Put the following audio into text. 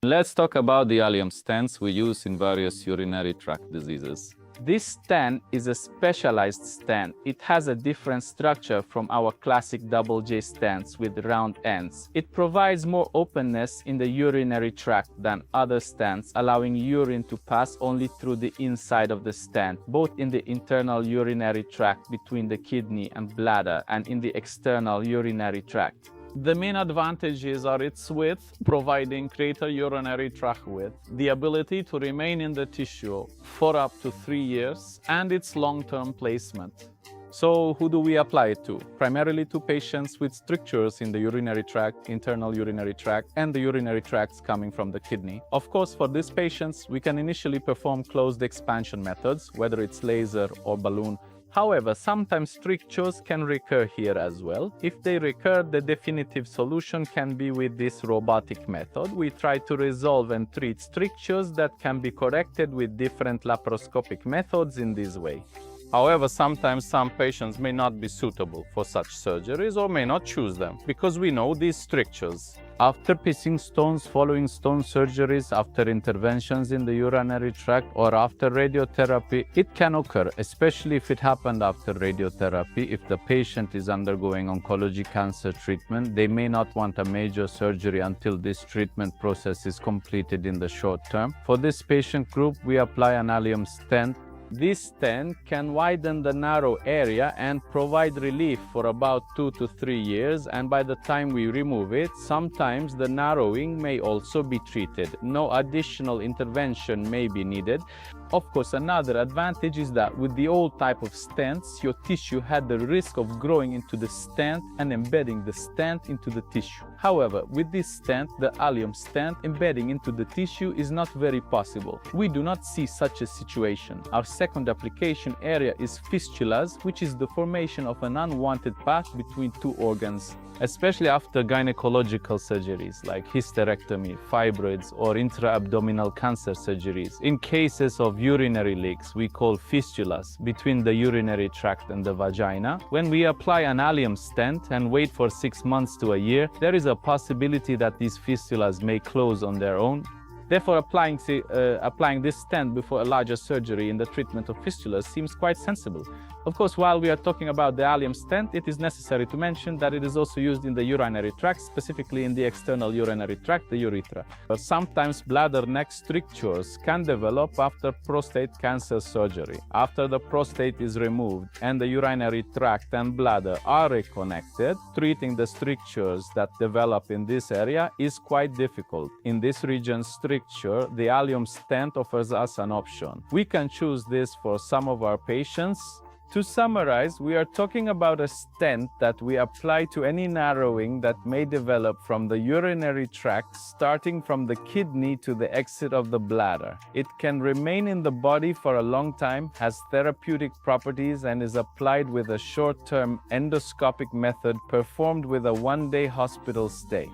Let's talk about the Allium stents we use in various urinary tract diseases. This stent is a specialized stent. It has a different structure from our classic double J stents with round ends. It provides more openness in the urinary tract than other stents, allowing urine to pass only through the inside of the stent, both in the internal urinary tract between the kidney and bladder and in the external urinary tract. The main advantages are its width, providing greater urinary tract width, the ability to remain in the tissue for up to 3 years, and its long-term placement. So who do we apply it to? Primarily to patients with strictures in the urinary tract, internal urinary tract, and the urinary tracts coming from the kidney. Of course, for these patients, we can initially perform closed expansion methods, whether it's laser or balloon. However, sometimes strictures can recur here as well. If they recur, the definitive solution can be with this robotic method. We try to resolve and treat strictures that can be corrected with different laparoscopic methods in this way. However, sometimes some patients may not be suitable for such surgeries or may not choose them because we know these strictures. After pissing stones, following stone surgeries, after interventions in the urinary tract, or after radiotherapy, it can occur, especially if it happened after radiotherapy. If the patient is undergoing oncology cancer treatment, they may not want a major surgery until this treatment process is completed in the short term. For this patient group, we apply an Allium stent. This stent can widen the narrow area and provide relief for about 2 to 3 years, and by the time we remove it, sometimes the narrowing may also be treated. No additional intervention may be needed. Of course, another advantage is that with the old type of stents, your tissue had the risk of growing into the stent and embedding the stent into the tissue. However, with this stent, the Allium stent, embedding into the tissue is not very possible. We do not see such a situation. Our second application area is fistulas, which is the formation of an unwanted path between two organs, especially after gynecological surgeries like hysterectomy, fibroids, or intra-abdominal cancer surgeries. In cases of urinary leaks, we call fistulas between the urinary tract and the vagina. When we apply an Allium stent and wait for 6 months to a year, there is a possibility that these fistulas may close on their own. Therefore, applying this stent before a larger surgery in the treatment of fistulas seems quite sensible. Of course, while we are talking about the Allium stent, it is necessary to mention that it is also used in the urinary tract, specifically in the external urinary tract, the urethra. But sometimes bladder neck strictures can develop after prostate cancer surgery. After the prostate is removed and the urinary tract and bladder are reconnected, treating the strictures that develop in this area is quite difficult. In this region stricture, the Allium stent offers us an option. We can choose this for some of our patients. To summarize, we are talking about a stent that we apply to any narrowing that may develop from the urinary tract, starting from the kidney to the exit of the bladder. It can remain in the body for a long time, has therapeutic properties, and is applied with a short-term endoscopic method performed with a one-day hospital stay.